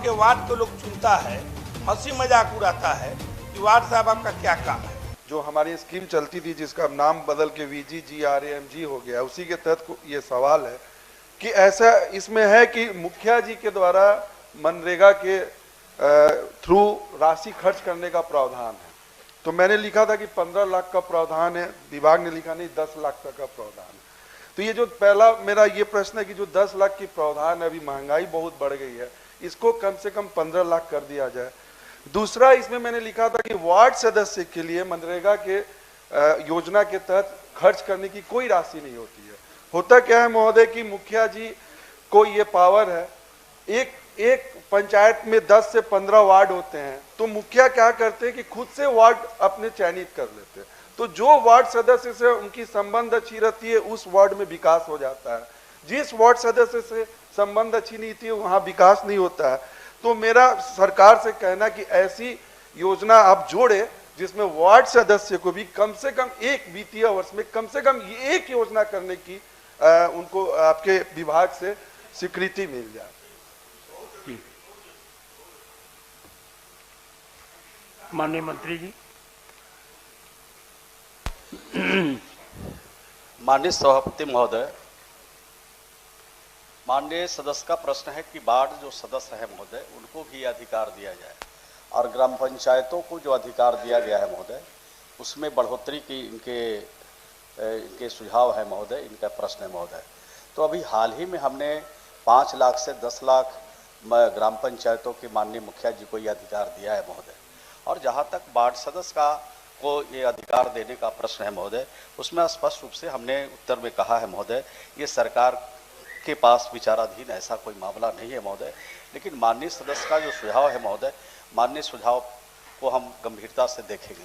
के वार्ड के लोग चुनता है, हंसी मजाक उड़ाता है कि वार्ड साहब आपका क्या काम है। जो हमारी स्कीम चलती थी जिसका नाम बदल के VGGRAMG हो गया, उसी के तहत ये सवाल है कि ऐसा इसमें है कि मुखिया जी के द्वारा मनरेगा के थ्रू राशि खर्च करने का प्रावधान है। तो मैंने लिखा था कि 15 लाख का प्रावधान है, विभाग ने लिखा नहीं 10 लाख तक का प्रावधान है। तो ये जो पहला मेरा ये प्रश्न है कि जो 10 लाख की प्रावधान है, अभी महंगाई बहुत बढ़ गई है, इसको कम से कम 15 लाख कर दिया जाए। दूसरा, इसमें मैंने लिखा था कि वार्ड सदस्य के लिए मनरेगा के योजना के तहत खर्च करने की कोई राशि नहीं होती है। होता क्या है महोदय कि मुखिया जी को ये पावर है, एक पंचायत में 10 से 15 वार्ड होते हैं, तो मुखिया क्या करते हैं कि खुद से वार्ड अपने चयनित कर लेते हैं। तो जो वार्ड सदस्य से उनकी संबंध अच्छी रहती है उस वार्ड में विकास हो जाता है, जिस वार्ड सदस्य से संबंध अच्छी नहीं थी वहां विकास नहीं होता है। तो मेरा सरकार से कहना कि ऐसी योजना आप जोड़े जिसमें वार्ड सदस्य को भी कम से कम एक वित्तीय वर्ष में कम से कम एक योजना करने की उनको आपके विभाग से स्वीकृति मिल जाए। माननीय मंत्री जी। माननीय सभापति महोदय, माननीय सदस्य का प्रश्न है कि वार्ड जो सदस्य है महोदय उनको भी अधिकार दिया जाए और ग्राम पंचायतों को जो अधिकार दिया गया है महोदय उसमें बढ़ोतरी की इनके सुझाव है महोदय, इनका प्रश्न है महोदय। तो अभी हाल ही में हमने 5 लाख से 10 लाख ग्राम पंचायतों के माननीय मुखिया जी को ये अधिकार दिया है महोदय। और जहाँ तक वार्ड सदस्य को ये अधिकार देने का प्रश्न है महोदय, उसमें स्पष्ट रूप से हमने उत्तर में कहा है महोदय, ये सरकार के पास विचाराधीन ऐसा कोई मामला नहीं है महोदय। लेकिन माननीय सदस्य का जो सुझाव है महोदय, माननीय सुझाव को हम गंभीरता से देखेंगे।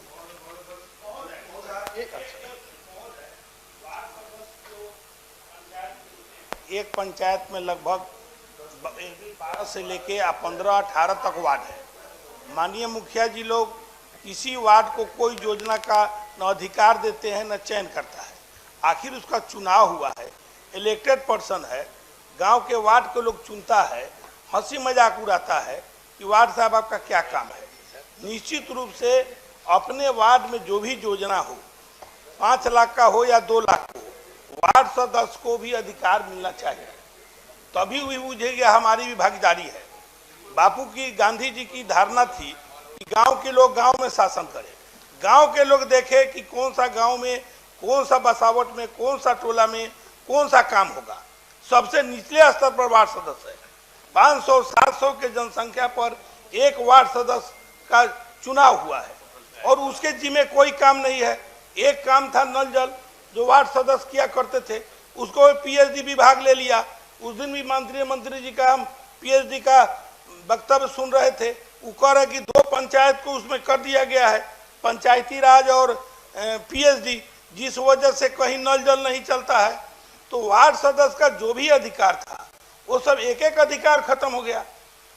एक पंचायत में लगभग 12 से लेके 15-18 तक वार्ड है। माननीय मुखिया जी लोग किसी वार्ड को कोई योजना का न अधिकार देते हैं न चयन करता है। आखिर उसका चुनाव हुआ है, इलेक्टेड पर्सन है, गांव के वार्ड के लोग चुनता है, हंसी मजाक उड़ाता है कि वार्ड साहब आपका क्या काम है। निश्चित रूप से अपने वार्ड में जो भी योजना हो, 5 लाख का हो या 2 लाख हो, वार्ड सदस्य को भी अधिकार मिलना चाहिए, तभी भी बुझेगा हमारी भी भागीदारी है। बापू की, गांधी जी की धारणा थी कि गांव के लोग गांव में शासन करें, गांव के लोग देखे कि कौन सा गांव में, कौन सा बसावट में, कौन सा टोला में कौन सा काम होगा। सबसे निचले स्तर पर वार्ड सदस्य है, 500-700 के जनसंख्या पर एक वार्ड सदस्य का चुनाव हुआ है और उसके जिम्मे कोई काम नहीं है। एक काम था नल जल, जो वार्ड सदस्य किया करते थे, उसको PhD विभाग ले लिया। उस दिन भी मंत्री जी का हम PhD का वक्तव्य सुन रहे थे, वो कह रहे कि 2 पंचायत को उसमें कर दिया गया है, पंचायती राज और PhD, जिस वजह से कहीं नल जल नहीं चलता है। तो वार्ड सदस्य का जो भी अधिकार था वो सब एक एक अधिकार खत्म हो गया।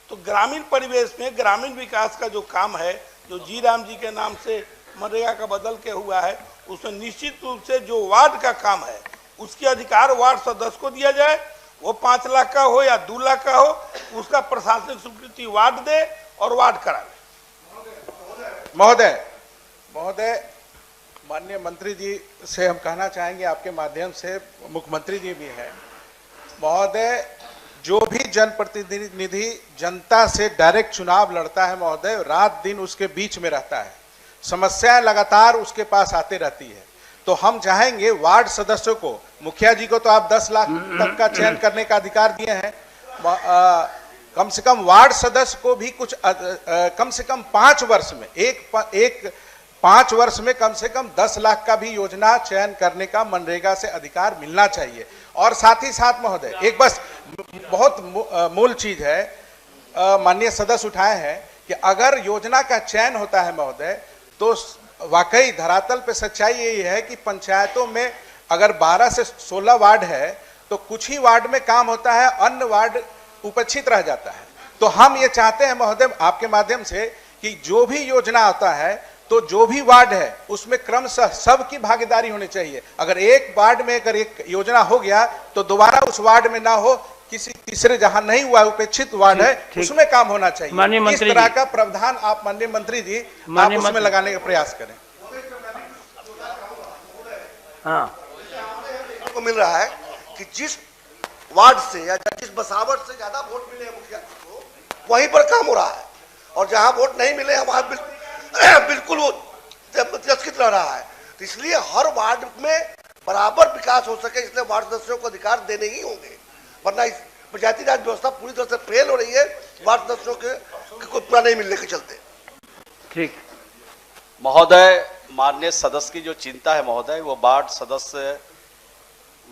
तो ग्रामीण परिवेश में ग्रामीण विकास का जो काम है, जो जी राम जी के नाम से मनरेगा का बदल के हुआ है, उसमें निश्चित रूप से जो वार्ड का काम है उसके अधिकार वार्ड सदस्य को दिया जाए। वो 5 लाख का हो या 2 लाख का हो, उसका प्रशासनिक स्वीकृति वार्ड दे और वार्ड करावे। महोदय माननीय मंत्री जी से हम कहना चाहेंगे, आपके माध्यम से मुख्यमंत्री जी भी हैं महोदय, जो भी जनप्रतिनिधि जनता से डायरेक्ट चुनाव लड़ता है महोदय, रात दिन उसके बीच में रहता है, समस्याएं लगातार उसके पास आते रहती है। तो हम चाहेंगे वार्ड सदस्यों को, मुखिया जी को तो आप 10 लाख तक का चयन करने का अधिकार दिए हैं, कम से कम वार्ड सदस्य को भी कुछ कम से कम 5 वर्ष में एक 5 वर्ष में कम से कम 10 लाख का भी योजना चयन करने का मनरेगा से अधिकार मिलना चाहिए। और साथ ही साथ महोदय एक बस बहुत मूल चीज है, माननीय सदस्य उठाए हैं कि अगर योजना का चयन होता है महोदय, तो वाकई धरातल पे सच्चाई यही है कि पंचायतों में अगर 12 से 16 वार्ड है तो कुछ ही वार्ड में काम होता है, अन्य वार्ड उपेक्षित रह जाता है। तो हम ये चाहते हैं महोदय आपके माध्यम से कि जो भी योजना आता है तो जो भी वार्ड है उसमें क्रमशः सबकी भागीदारी होनी चाहिए। अगर एक वार्ड में अगर एक योजना हो गया तो दोबारा उस वार्ड में ना हो, किसी तीसरे जहां नहीं हुआ उपेक्षित वार्ड है ठीक। उसमें काम होना चाहिए। माननीय इस मंत्री तरह जी। का प्रावधान आप माननीय मंत्री जी आप माननीय उसमें मंत्री- लगाने का प्रयास करें। हाँ, को मिल रहा है कि जिस वार्ड से या जिस बसावट से ज्यादा वोट मिले हैं मुखिया जी को वहीं पर काम हो रहा है, और जहां वोट नहीं मिले हैं वहां बिल्कुल वो तिरस्कृत रह रहा है। तो इसलिए हर वार्ड में बराबर विकास हो सके इसलिए वार्ड सदस्यों को अधिकार देने ही होंगे, वरना इस पंचायती राज व्यवस्था पूरी तरह से फेल हो रही है वार्ड सदस्यों के कोई पूरा नहीं मिलने के चलते। ठीक। महोदय, माननीय सदस्य की जो चिंता है महोदय, वो वार्ड सदस्य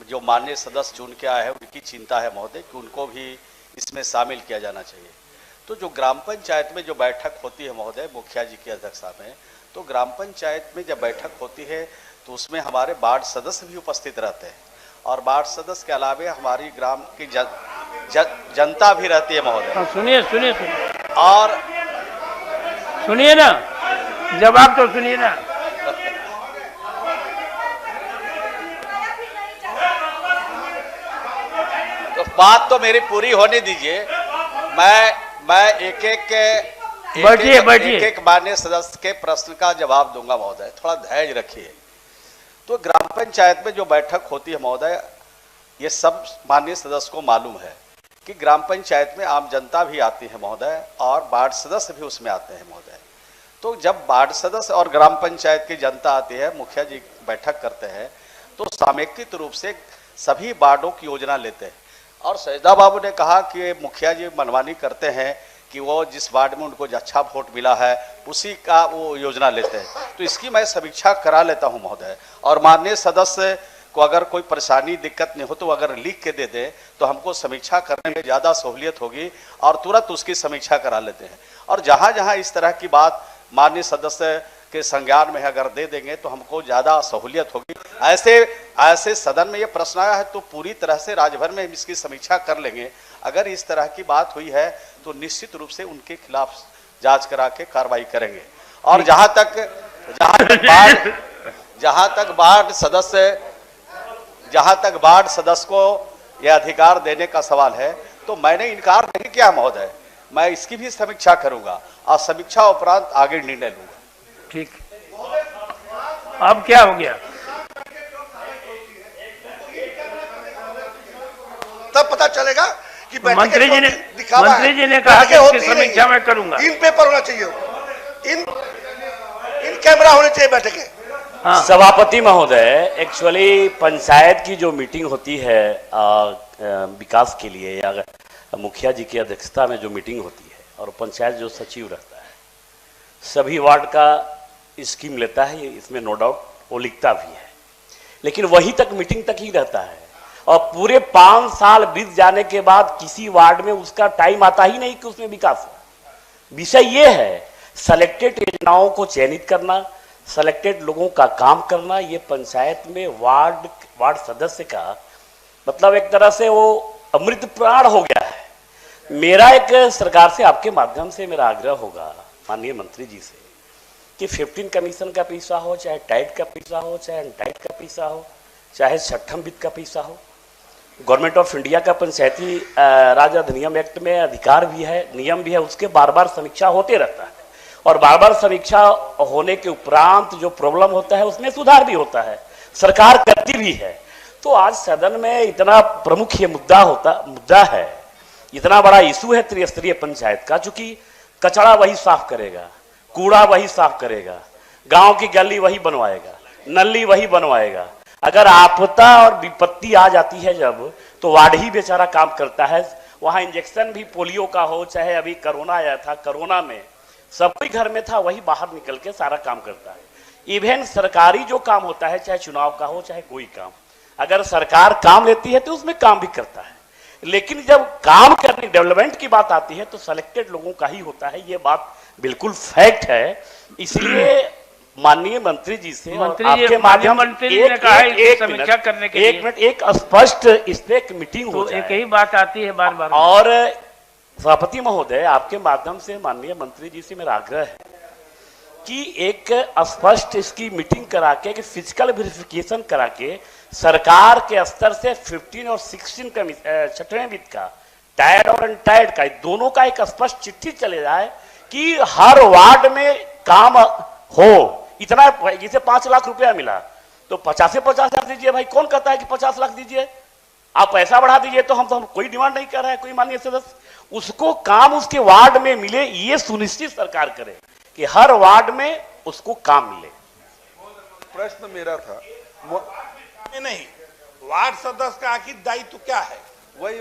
जो माननीय सदस्य चुन के आए हैं उनकी चिंता है महोदय कि उनको भी इसमें शामिल किया जाना चाहिए। तो जो ग्राम पंचायत में जो बैठक होती है महोदय मुखिया जी की अध्यक्षता में, तो ग्राम पंचायत में जब बैठक होती है तो उसमें हमारे वार्ड सदस्य भी उपस्थित रहते हैं, और वार्ड सदस्य के अलावे हमारी ग्राम की जनता भी रहती है महोदय। हाँ, सुनिए सुनिए सुनिए और सुनिए ना, जवाब तो सुनिए ना। तो बात तो मेरी पूरी होने दीजिए। मैं एक एक माननीय सदस्य के प्रश्न का जवाब दूंगा महोदय, थोड़ा धैर्य रखिए। तो ग्राम पंचायत में जो बैठक होती है महोदय, ये सब माननीय सदस्य को मालूम है कि ग्राम पंचायत में आम जनता भी आती है महोदय, और वार्ड सदस्य भी उसमें आते हैं महोदय। तो जब वार्ड सदस्य और ग्राम पंचायत की जनता आती है, मुखिया जी बैठक करते हैं, तो सामयिक रूप से सभी वार्डों की योजना लेते हैं। और सैदा बाबू ने कहा कि मुखिया जी मनमानी करते हैं कि वो जिस वार्ड में उनको अच्छा वोट मिला है उसी का वो योजना लेते हैं। तो इसकी मैं समीक्षा करा लेता हूं महोदय, और माननीय सदस्य को अगर कोई परेशानी दिक्कत नहीं हो तो अगर लिख के दे दें तो हमको समीक्षा करने में ज़्यादा सहूलियत होगी, और तुरंत उसकी समीक्षा करा लेते हैं। और जहाँ जहाँ इस तरह की बात माननीय सदस्य के संज्ञान में अगर दे देंगे तो हमको ज़्यादा सहूलियत होगी। ऐसे सदन में ये प्रश्न आया है तो पूरी तरह से राज्यभर में इसकी समीक्षा कर लेंगे। अगर इस तरह की बात हुई है तो निश्चित रूप से उनके खिलाफ जांच करा के कार्रवाई करेंगे। और जहां तक वार्ड सदस्य को यह अधिकार देने का सवाल है, तो मैंने इनकार नहीं किया महोदय, मैं इसकी भी समीक्षा करूंगा और समीक्षा उपरांत आगे निर्णय लूंगा। ठीक। अब क्या हो गया? तब पता चलेगा कि मंत्री जी ने कहा कि इसकी समीक्षा मैं करूंगा। इन पेपर होना चाहिए, इन कैमरा होने चाहिए बैठकें। हाँ। सभापति महोदय, एक्चुअली पंचायत की जो मीटिंग होती है विकास के लिए, या मुखिया जी की अध्यक्षता में जो मीटिंग होती है, और पंचायत जो सचिव रहता है सभी वार्ड का स्कीम लेता है, इसमें नो डाउट वो लिखता भी है, लेकिन वहीं तक मीटिंग तक ही रहता है। और पूरे 5 साल बीत जाने के बाद किसी वार्ड में उसका टाइम आता ही नहीं कि उसमें विकास हो। विषय ये है सेलेक्टेड योजनाओं को चयनित करना, सेलेक्टेड लोगों का काम करना। ये पंचायत में वार्ड सदस्य का मतलब एक तरह से वो अमृत प्राण हो गया है। मेरा एक सरकार से आपके माध्यम से मेरा आग्रह होगा माननीय मंत्री जी से कि 15 कमीशन का पैसा हो, चाहे टाइट का पैसा हो, चाहे अनटाइट का पैसा हो, चाहे छठम वित्त का पैसा हो, गवर्नमेंट ऑफ इंडिया का पंचायती राज अधिनियम एक्ट में अधिकार भी है, नियम भी है, उसके बार बार समीक्षा होते रहता है, और बार बार समीक्षा होने के उपरांत जो प्रॉब्लम होता है उसमें सुधार भी होता है, सरकार करती भी है। तो आज सदन में इतना प्रमुख ये मुद्दा है, इतना बड़ा इशू है त्रिस्तरीय पंचायत का, चूंकि कचरा वही साफ करेगा, कूड़ा वही साफ करेगा, गांव की गली वही बनवाएगा, नली वही बनवाएगा। अगर आपदा और विपत्ति आ जाती है जब, तो वार्ड ही बेचारा काम करता है। वहां इंजेक्शन भी पोलियो का हो, चाहे अभी कोरोना आया था, कोरोना में सब कोई घर में था, वही बाहर निकल के सारा काम करता है। इवन सरकारी जो काम होता है, चाहे चुनाव का हो चाहे कोई काम, अगर सरकार काम लेती है तो उसमें काम भी करता है, लेकिन जब काम करने डेवलपमेंट की बात आती है तो सेलेक्टेड लोगों का ही होता है। ये बात बिल्कुल फैक्ट है। इसलिए माननीय मंत्री जी से आपके माध्यम समीक्षा करने के लिए एक स्पष्ट इसमें एक मीटिंग हो जाए। एक ही बात आती है बार बार। और सभापति महोदय, आपके माध्यम से माननीय मंत्री जी से मेरा आग्रह है कि एक स्पष्ट इसकी मीटिंग करा के, फिजिकल वेरिफिकेशन करा के सरकार के स्तर से 15 और 16 का 6वें वित्त का टायर्ड और अनटायर्ड का दोनों का एक स्पष्ट चिट्ठी चले जाए कि हर वार्ड में काम हो। इतना जैसे 5 लाख रुपया मिला तो 50 लाख दीजिए भाई, कौन कहता है कि 50 लाख दीजिए, आप पैसा बढ़ा दीजिए। तो हम कोई डिमांड नहीं कर रहा है कोई माननीय सदस्य, उसको काम उसके वार्ड में मिले, ये सुनिश्चित सरकार करे कि हर वार्ड में उसको काम मिले। प्रश्न मेरा था नहीं, वार्ड सदस्य का आखिर दायित्व क्या है, वही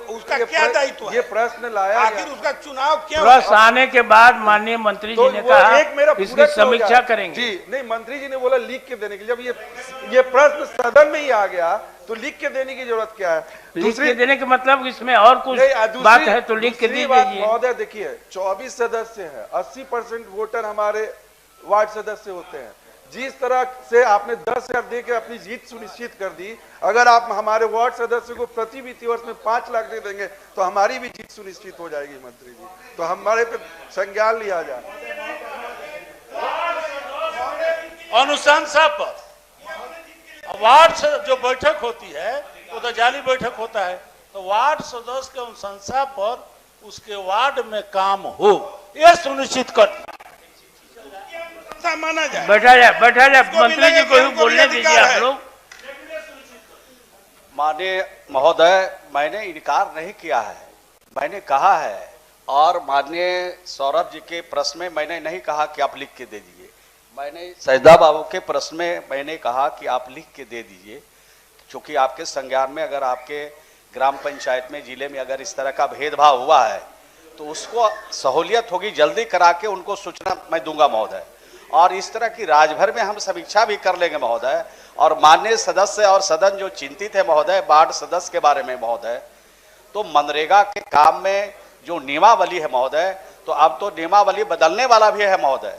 उसका क्या दायित्व है? ये प्रश्न लाया आखिर उसका चुनाव क्यों? प्रश्न आने के बाद माननीय मंत्री जी ने कहा इसकी समीक्षा करेंगे। जी नहीं, मंत्री जी ने बोला लिख के देने के, जब ये प्रश्न सदन में ही आ गया तो लिख के देने की जरूरत क्या है? लिख के देने का मतलब इसमें और कुछ बात है तो लिख के दे दीजिए। महोदय देखिए 24 सदस्य हैं, 80% वोटर हमारे वार्ड सदस्य होते हैं। जिस तरह से आपने 10,000 दे के अपनी जीत सुनिश्चित कर दी, अगर आप हमारे वार्ड सदस्य को प्रति वित्तीय वर्ष में 5 लाख दे देंगे तो हमारी भी जीत सुनिश्चित हो जाएगी। मंत्री जी, तो हमारे पे संज्ञान लिया जाए। अनुशंसा पर वार्ड से जो बैठक होती है वो तो जाली बैठक होता है, तो वार्ड सदस्य के अनुशंसा पर उसके वार्ड में काम हो, यह सुनिश्चित कर माना जाए। बैठा जाए मंत्री जी को भी बोलने दीजिए आप लोग। माननीय महोदय, मैंने इनकार नहीं किया है, मैंने कहा है, और माननीय सौरभ जी के प्रश्न में मैंने नहीं कहा कि आप लिख के दे दीजिए, मैंने सैदा बाबू के प्रश्न में मैंने कहा कि आप लिख के दे दीजिए, क्योंकि आपके संज्ञान में अगर आपके ग्राम पंचायत में जिले में अगर इस तरह का भेदभाव हुआ है तो उसको सहूलियत होगी, जल्दी करा के उनको सूचना मैं दूंगा महोदय। और इस तरह की राजभर में हम समीक्षा भी कर लेंगे महोदय। और माननीय सदस्य और सदन जो चिंतित है महोदय वार्ड सदस्य के बारे में महोदय, तो मनरेगा के काम में जो नियमावली है महोदय, तो अब तो नियमावली बदलने वाला भी है महोदय।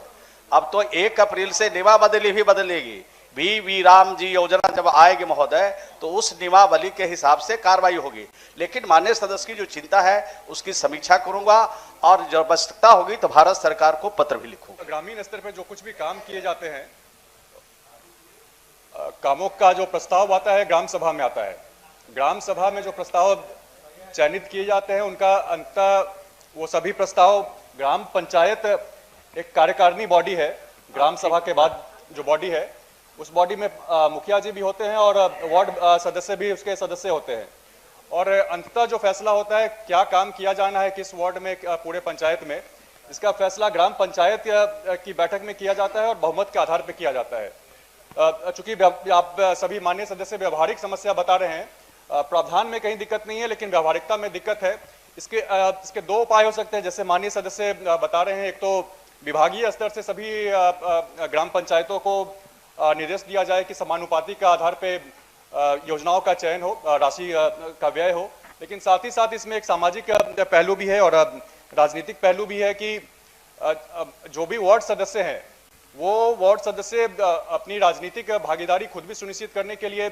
अब तो 1 अप्रैल से नियमावली भी बदलेगी। वी राम जी योजना जब आएगी महोदय तो उस नियमावली के हिसाब से कार्रवाई होगी। लेकिन माननीय सदस्य की जो चिंता है उसकी समीक्षा करूंगा और जब आवश्यकता होगी तो भारत सरकार को पत्र भी लिखूंगा। ग्रामीण स्तर पर जो कुछ भी काम किए जाते हैं, कामों का जो प्रस्ताव आता है ग्राम सभा में आता है। ग्राम सभा में जो प्रस्ताव चयनित किए जाते हैं उनका अंततः वो सभी प्रस्ताव ग्राम पंचायत एक कार्यकारिणी बॉडी है, ग्राम सभा के बाद जो बॉडी है उस बॉडी में मुखिया जी भी होते हैं और वार्ड सदस्य भी उसके सदस्य होते हैं। और अंततः जो फैसला होता है क्या काम किया जाना है किस वार्ड में पूरे पंचायत में, इसका फैसला ग्राम पंचायत की बैठक में किया जाता है और बहुमत के आधार पर किया जाता है। चूंकि आप सभी माननीय सदस्य व्यवहारिक समस्या बता रहे हैं, प्रावधान में कहीं दिक्कत नहीं है लेकिन व्यवहारिकता में दिक्कत है। इसके 2 उपाय हो सकते हैं, जैसे माननीय सदस्य बता रहे हैं। एक तो विभागीय स्तर से सभी ग्राम पंचायतों को निर्देश दिया जाए कि समानुपाती का आधार पे योजनाओं का चयन हो, राशि का व्यय हो। लेकिन साथ ही साथ इसमें एक सामाजिक पहलू भी है और राजनीतिक पहलू भी है कि जो भी वार्ड सदस्य हैं वो वार्ड सदस्य अपनी राजनीतिक भागीदारी खुद भी सुनिश्चित करने के लिए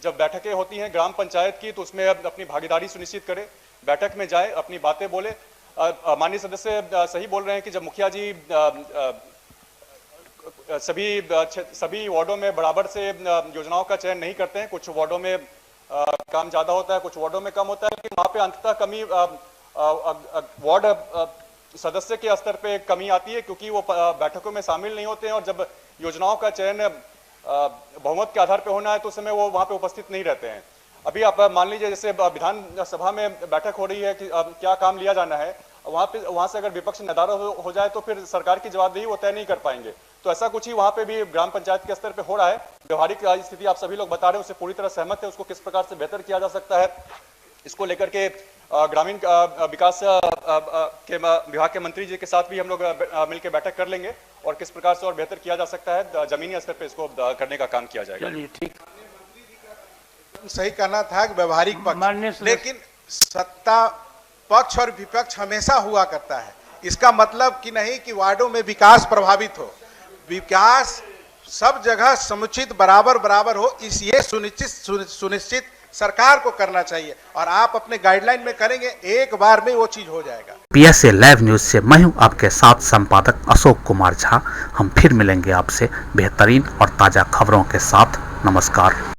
जब बैठकें होती हैं ग्राम पंचायत की तो उसमें अपनी भागीदारी सुनिश्चित करें, बैठक में जाए, अपनी बातें बोले। माननीय सदस्य सही बोल रहे हैं कि जब मुखिया जी सभी वार्डों में बराबर से योजनाओं का चयन नहीं करते हैं, कुछ वार्डों में काम ज्यादा होता है, कुछ वार्डों में कम होता है, लेकिन वहाँ पे अंततः कमी वार्ड सदस्य के स्तर पे कमी आती है क्योंकि वो बैठकों में शामिल नहीं होते हैं और जब योजनाओं का चयन बहुमत के आधार पर होना है तो उस समय वो वहाँ पे उपस्थित नहीं रहते हैं। अभी आप मान लीजिए जैसे विधान सभा में बैठक हो रही है कि क्या काम लिया जाना है, वहाँ से अगर विपक्ष नाराज हो जाए तो फिर सरकार की जवाबदेही वो तय नहीं कर पाएंगे। तो ऐसा कुछ ही वहाँ पे भी ग्राम पंचायत के स्तर पे हो रहा है। व्यवहारिक स्थिति आप सभी लोग बता रहे हैं, उससे पूरी तरह सहमत है। उसको किस प्रकार से बेहतर किया जा सकता है इसको लेकर के ग्रामीण विकास के विभाग के मंत्री जी के साथ भी हम लोग मिलकर बैठक कर लेंगे और किस प्रकार से और बेहतर किया जा सकता है, जमीनी स्तर पे इसको करने का काम किया जाएगा। चलिए ठीक, सही कहना था कि व्यवहारिक पक्ष, लेकिन सत्ता पक्ष और विपक्ष हमेशा हुआ करता है। इसका मतलब कि नहीं कि वार्डों में विकास प्रभावित हो, विकास सब जगह समुचित बराबर हो, इस ये सुनिश्चित सरकार को करना चाहिए और आप अपने गाइडलाइन में करेंगे, एक बार में वो चीज हो जाएगा। PSA लाइव न्यूज से मैं हूं आपके साथ संपादक अशोक कुमार झा। हम फिर मिलेंगे आपसे बेहतरीन और ताजा खबरों के साथ। नमस्कार।